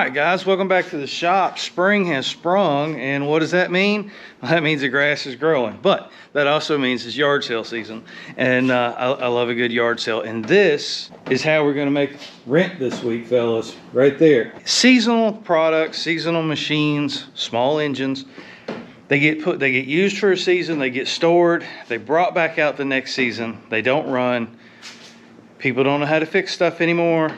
Alright guys, welcome back to the shop. Spring has sprung, and what does that mean? Well, that means the grass is growing, but that also means it's yard sale season, and I love a good yard sale. And this is how we're going to make rent this week, fellas, right there. Seasonal products, seasonal machines, small engines. They get used for a season, they get stored, they brought back out the next season, they don't run. People don't know how to fix stuff anymore.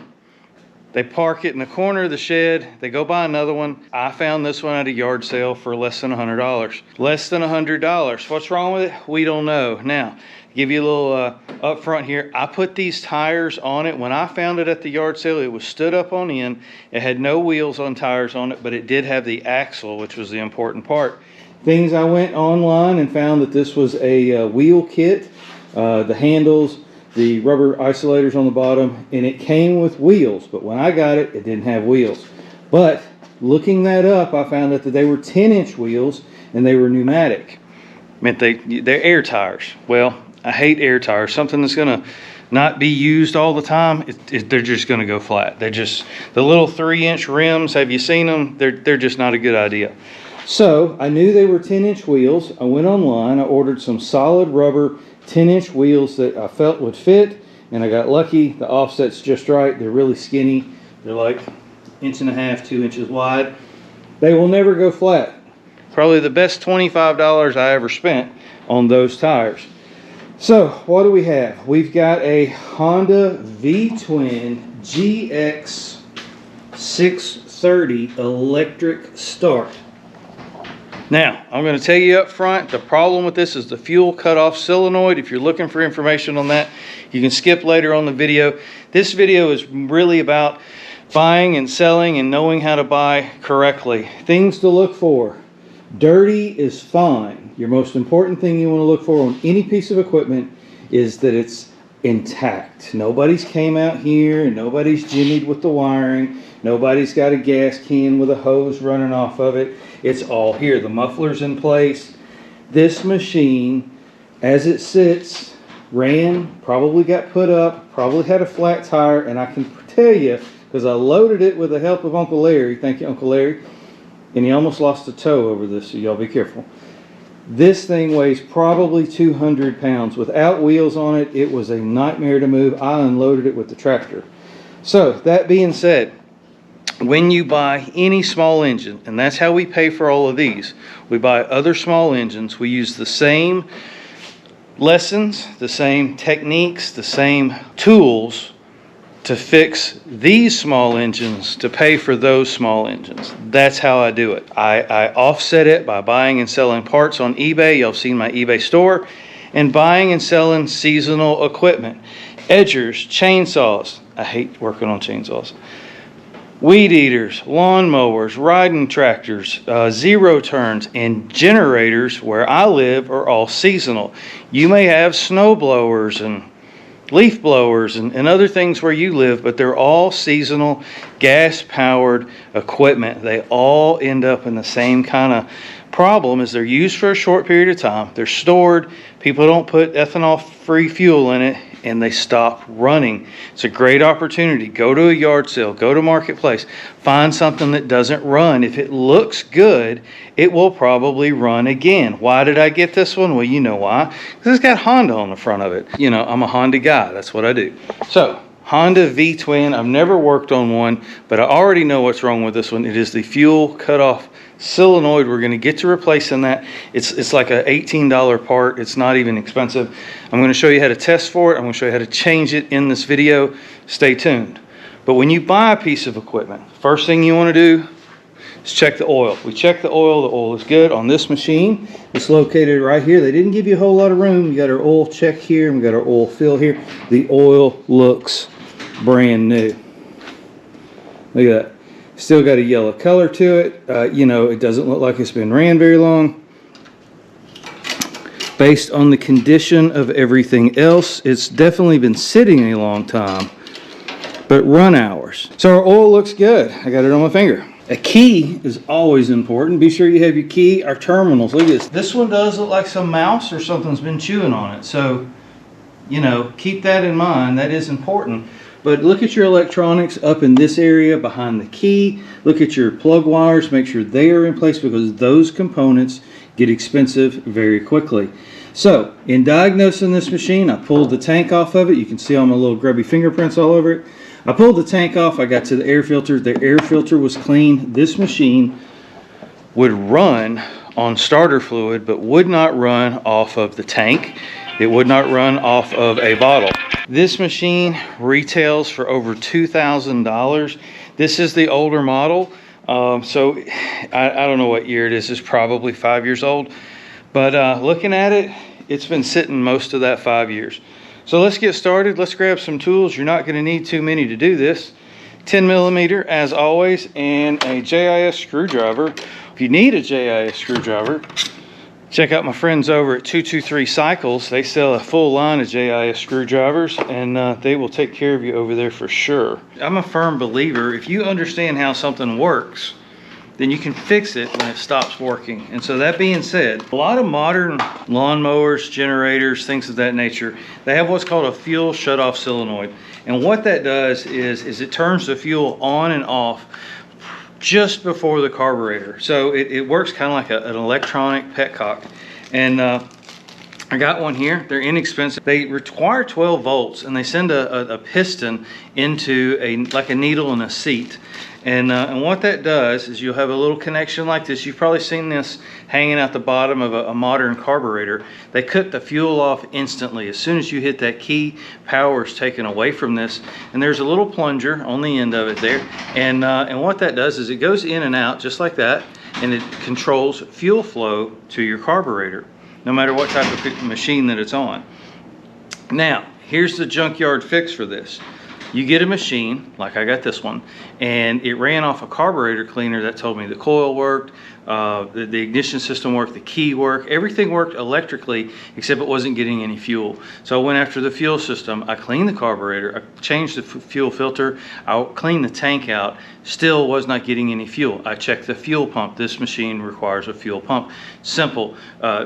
They park it in the corner of the shed. They go buy another one. I found this one at a yard sale for less than $100. Less than $100. What's wrong with it? We don't know. Now, give you a little up front here. I put these tires on it. When I found it at the yard sale, it was stood up on end. It had no wheels on tires on it, but it did have the axle, which was the important part. Things I went online and found that this was a wheel kit. The handles, the rubber isolators on the bottom, and it came with wheels, but when I got it, it didn't have wheels. But looking that up, I found out that they were 10-inch wheels and they were pneumatic. Meant they're air tires. Well, I hate air tires. Something that's gonna not be used all the time, they're just gonna go flat. They're just, the little 3-inch rims, have you seen them? They're just not a good idea. So I knew they were 10-inch wheels. I went online, I ordered some solid rubber 10-inch wheels that I felt would fit, and I got lucky. The offset's just right. They're really skinny. They're like 1.5 inches, 2 inches wide. They will never go flat. Probably the best $25 I ever spent on those tires. So what do we have? We've got a Honda V-Twin GX 630 electric start. Now, I'm going to tell you up front, the problem with this is the fuel cutoff solenoid. If you're looking for information on that, you can skip later on the video. This video is really about buying and selling and knowing how to buy correctly. Things to look for. Dirty is fine. Your most important thing you want to look for on any piece of equipment is that it's intact. Nobody's came out here and nobody's jimmied with the wiring. Nobody's got a gas can with a hose running off of it. It's all here. The muffler's in place. This machine, as it sits, ran, probably got put up, probably had a flat tire, and I can tell you, because I loaded it with the help of Uncle Larry, thank you, Uncle Larry, and he almost lost a toe over this, so y'all be careful. This thing weighs probably 200 pounds. Without wheels on it, it was a nightmare to move. I unloaded it with the tractor. So, that being said, when you buy any small engine, and that's how we pay for all of these, we buy other small engines, we use the same lessons, the same techniques, the same tools to fix these small engines to pay for those small engines. That's how I do it. I offset it by buying and selling parts on eBay. Y'all seen my eBay store. And buying and selling seasonal equipment. Edgers, chainsaws. I hate working on chainsaws. Weed eaters, lawn mowers, riding tractors, zero turns, and generators where I live are all seasonal. You may have snow blowers and leaf blowers and other things where you live, but they're all seasonal gas-powered equipment. They all end up in the same kind of problem, is they're used for a short period of time. They're stored. People don't put ethanol-free fuel in it, and they stop running. It's a great opportunity. Go to a yard sale, go to Marketplace, find something that doesn't run. If it looks good, it will probably run again. Why did I get this one? Well, you know why. Because it's got Honda on the front of it. You know, I'm a Honda guy. That's what I do. So, Honda V-Twin. I've never worked on one, but I already know what's wrong with this one. It is the fuel cutoff solenoid. We're going to get to replacing that. It's like an $18 part. It's not even expensive. I'm going to show you how to test for it. I'm going to show you how to change it in this video. Stay tuned. But when you buy a piece of equipment, first thing you want to do is check the oil. We check the oil. The oil is good on this machine. It's located right here. They didn't give you a whole lot of room. We got our oil check here and we got our oil fill here. The oil looks brand new. Look at that. Still got a yellow color to it. You know, it doesn't look like it's been ran very long. Based on the condition of everything else, it's definitely been sitting a long time. But run hours. So our oil looks good. I got it on my finger. A key is always important. Be sure you have your key. Our terminals. Look at this. This one does look like some mouse or something's been chewing on it. So, you know, keep that in mind. That is important. But look at your electronics up in this area behind the key. Look at your plug wires, make sure they are in place, because those components get expensive very quickly. So in diagnosing this machine, I pulled the tank off of it. You can see all my little grubby fingerprints all over it. I pulled the tank off, I got to the air filter. The air filter was clean. This machine would run on starter fluid, but would not run off of the tank. It would not run off of a bottle. This machine retails for over $2,000. This is the older model. So I don't know what year it is. It's probably 5 years old. But looking at it, it's been sitting most of that 5 years. So let's get started. Let's grab some tools. You're not going to need too many to do this. 10 millimeter as always, and a JIS screwdriver. If you need a JIS screwdriver, check out my friends over at 223 Cycles. They sell a full line of JIS screwdrivers, and they will take care of you over there for sure. I'm a firm believer, if you understand how something works, then you can fix it when it stops working. And so that being said, a lot of modern lawnmowers, generators, things of that nature, they have what's called a fuel shutoff solenoid. And what that does is it turns the fuel on and off just before the carburetor. So it works kind of like an electronic petcock. And I got one here. They're inexpensive. They require 12 volts, and they send a piston into like a needle in a seat. And what that does is you'll have a little connection like this. You've probably seen this hanging out the bottom of a modern carburetor. They cut the fuel off instantly. As soon as you hit that key, power is taken away from this. And there's a little plunger on the end of it there. And what that does is it goes in and out just like that, and it controls fuel flow to your carburetor, no matter what type of machine that it's on. Now, here's the junkyard fix for this. You get a machine, like I got this one, and it ran off a carburetor cleaner that told me the coil worked, the ignition system worked, the key worked, everything worked electrically, except it wasn't getting any fuel. So I went after the fuel system, I cleaned the carburetor, I changed the fuel filter, I cleaned the tank out, still was not getting any fuel. I checked the fuel pump. This machine requires a fuel pump. Simple,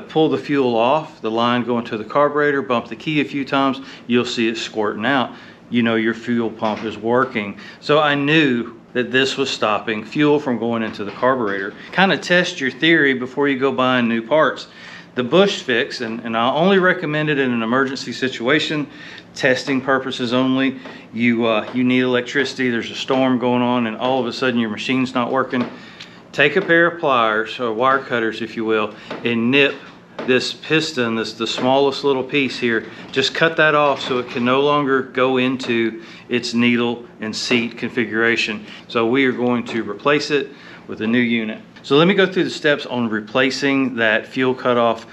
pull the fuel off, the line going to the carburetor, bump the key a few times, you'll see it squirting out. You know your fuel pump is working. So I knew that this was stopping fuel from going into the carburetor. Kind of test your theory before you go buying new parts. The Bush fix, and I only recommend it in an emergency situation, testing purposes only. You need electricity, there's a storm going on, and all of a sudden your machine's not working. Take a pair of pliers, or wire cutters if you will, and nip this piston, the smallest little piece here. Just cut that off so it can no longer go into its needle and seat configuration. So we are going to replace it with a new unit. So let me go through the steps on replacing that fuel cutoff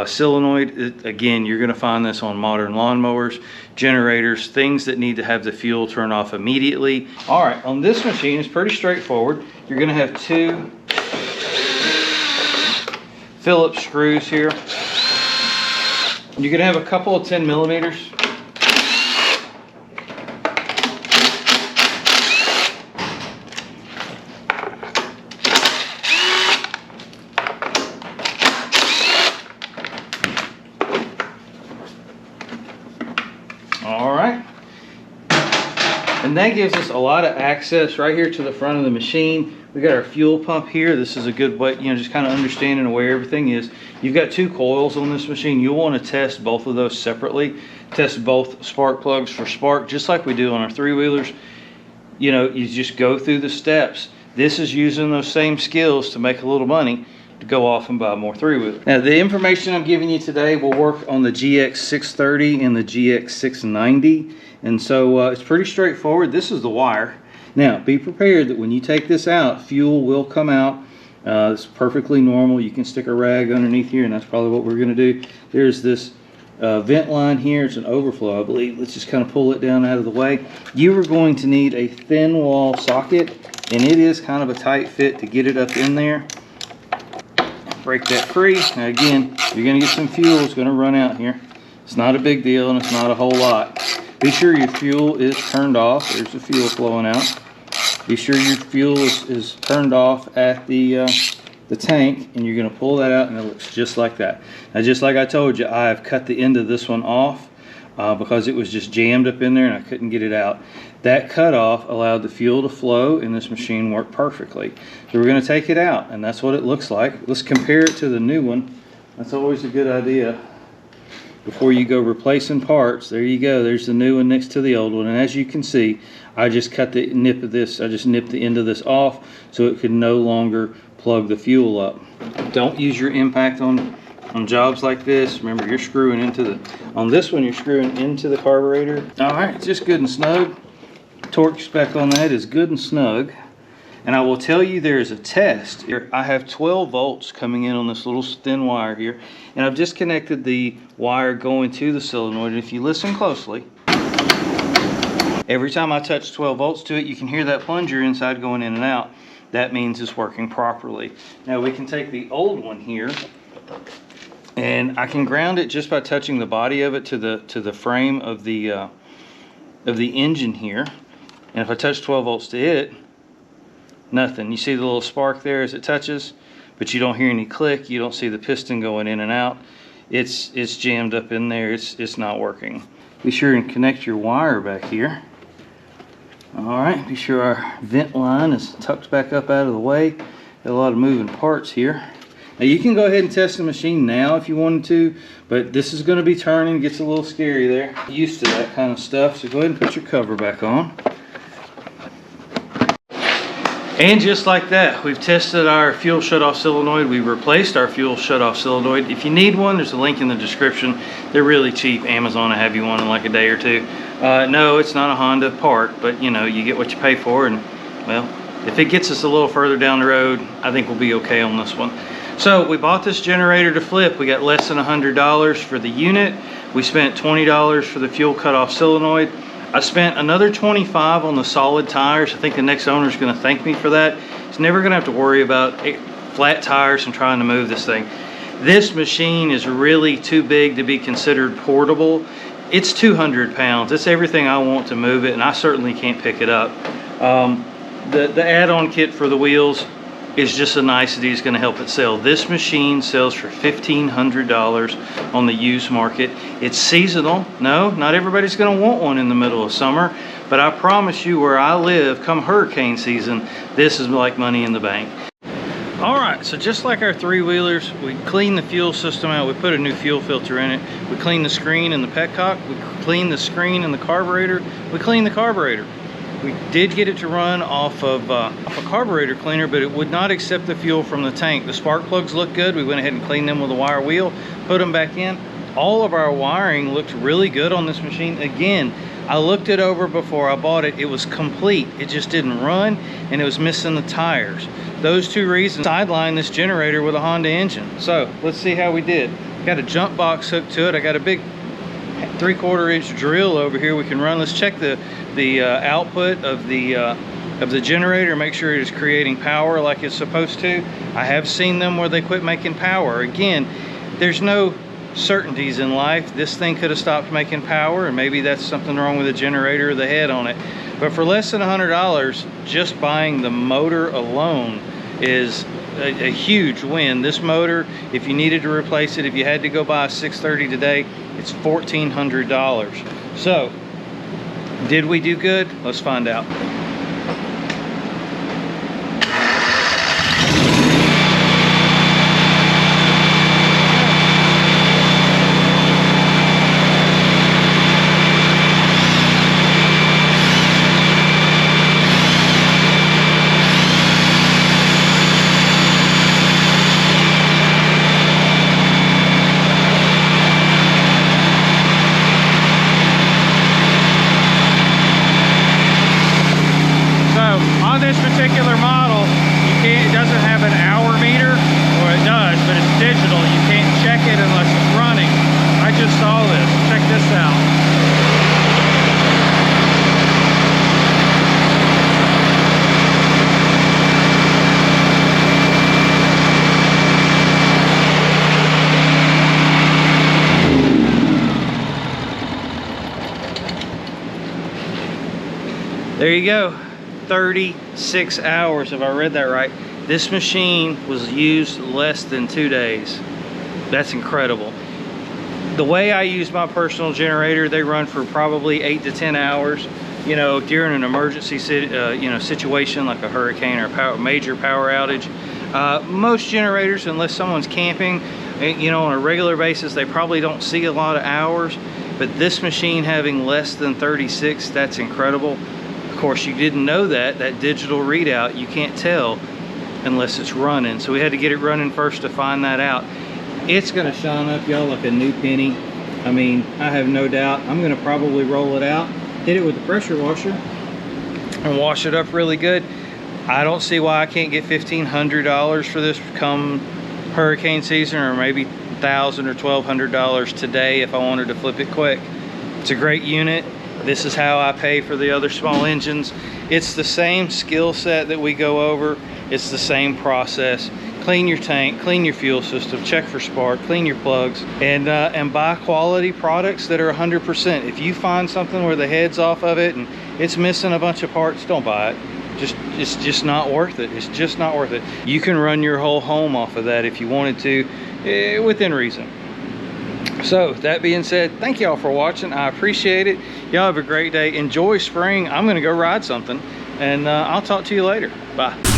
solenoid. Again, you're going to find this on modern lawnmowers, generators, things that need to have the fuel turn off immediately. All right, on this machine, it's pretty straightforward. You're going to have two Phillips screws here. You're going to have a couple of 10 millimeters. All right. And that gives us a lot of access right here to the front of the machine. We got our fuel pump here. This is a good way, just kind of understanding where everything is. You've got two coils on this machine. You'll want to test both of those separately. Test both spark plugs for spark, just like we do on our three-wheelers. You just go through the steps. This is using those same skills to make a little money to go off and buy more three-wheelers. Now, the information I'm giving you today will work on the GX630 and the GX690. And so it's pretty straightforward. This is the wire. Now, be prepared that when you take this out, fuel will come out. It's perfectly normal. You can stick a rag underneath here, and that's probably what we're going to do. There's this vent line here. It's an overflow, I believe. Let's just kind of pull it down out of the way. You are going to need a thin wall socket, and it is kind of a tight fit to get it up in there. Break that free. Now again, you're going to get some fuel. It's going to run out here. It's not a big deal, and it's not a whole lot. Be sure your fuel is turned off. There's the fuel flowing out. Be sure your fuel is turned off at the tank, and you're going to pull that out, and it looks just like that. Now, just like I told you, I have cut the end of this one off because it was just jammed up in there and I couldn't get it out. That cutoff allowed the fuel to flow, and this machine worked perfectly. So we're going to take it out, and that's what it looks like. Let's compare it to the new one. That's always a good idea. Before you go replacing parts, there you go. There's the new one next to the old one. And as you can see, I just cut the nip of this. I just nipped the end of this off so it could no longer plug the fuel up. Don't use your impact on jobs like this. Remember, you're screwing into the, on this one, you're screwing into the carburetor. All right, it's just good and snug. Torque spec on that is good and snug. And I will tell you, there is a test here. I have 12 volts coming in on this little thin wire here, and I've disconnected the wire going to the solenoid. And if you listen closely, every time I touch 12 volts to it, you can hear that plunger inside going in and out. That means it's working properly. Now we can take the old one here, and I can ground it just by touching the body of it to the frame of the engine here. And if I touch 12 volts to it, nothing. You see the little spark there as it touches, but you don't hear any click. You don't see the piston going in and out. It's jammed up in there. It's not working. Be sure and connect your wire back here. All right, be sure our vent line is tucked back up out of the way. Got a lot of moving parts here. Now you can go ahead and test the machine now if you wanted to, but this is going to be turning. Gets a little scary there. Used to that kind of stuff, so go ahead and put your cover back on. And just like that, we've tested our fuel shutoff solenoid. We replaced our fuel shutoff solenoid. If you need one, there's a link in the description. They're really cheap. Amazon will have you one in like a day or two. No, it's not a Honda part, but you know, you get what you pay for. And well, if it gets us a little further down the road, I think we'll be okay on this one. So we bought this generator to flip. We got less than $100 for the unit. We spent $20 for the fuel cutoff solenoid. I spent another $25 on the solid tires. I think the next owner is going to thank me for that. He's never going to have to worry about flat tires and trying to move this thing. This machine is really too big to be considered portable. It's 200 pounds. It's everything I want to move it, and I certainly can't pick it up. The add-on kit for the wheels is just a nicety. It's going to help it sell. This machine sells for $1,500 on the used market. It's seasonal. No, not everybody's going to want one in the middle of summer, but I promise you, where I live, come hurricane season, this is like money in the bank. All right, so just like our three-wheelers, we cleaned the fuel system out. We put a new fuel filter in it. We cleaned the screen and the petcock. We cleaned the screen and the carburetor. We cleaned the carburetor. We did get it to run off a carburetor cleaner, but it would not accept the fuel from the tank. The spark plugs looked good. We went ahead and cleaned them with a wire wheel, put them back in. All of our wiring looked really good on this machine. Again, I looked it over before I bought it. It was complete. It just didn't run, and it was missing the tires. Those two reasons sidelined this generator with a Honda engine. So let's see how we did. Got a jump box hooked to it. I got a big 3/4 inch drill over here we can run. Let's check the output of the generator, make sure it is creating power like it's supposed to. I have seen them where they quit making power. Again, there's no certainties in life. This thing could have stopped making power, and maybe that's something wrong with the generator or the head on it. But for less than $100, just buying the motor alone is a huge win. This motor, if you needed to replace it, if you had to go buy a 630 today, it's $1,400. So, did we do good? Let's find out. Particular model, it doesn't have an hour meter, or it does, but it's digital. You can't check it unless it's running. I just saw this. Check this out. There you go. 36 hours, if I read that right. This machine was used less than 2 days. That's incredible. The way I use my personal generator, they run for probably 8 to 10 hours. you know, during an emergency situation like a hurricane or a major power outage. Most generators, unless someone's camping, you know, on a regular basis, they probably don't see a lot of hours. But this machine having less than 36, that's incredible. Of course, you didn't know that digital readout, you can't tell unless it's running. So we had to get it running first to find that out. It's gonna shine up, y'all, like a new penny. I mean, I have no doubt. I'm gonna probably roll it out, hit it with the pressure washer, and wash it up really good. I don't see why I can't get $1,500 for this come hurricane season, or maybe $1,000 or $1,200 today if I wanted to flip it quick. It's a great unit. This is how I pay for the other small engines. It's the same skill set that we go over. It's the same process. Clean your tank, clean your fuel system, check for spark, clean your plugs, and buy quality products that are 100%. If you find something where the head's off of it and it's missing a bunch of parts, don't buy it. It's just not worth it. It's just not worth it. You can run your whole home off of that if you wanted to, within reason. So that being said, thank y'all for watching. I appreciate it. Y'all have a great day. Enjoy spring. I'm gonna go ride something, and I'll talk to you later. Bye.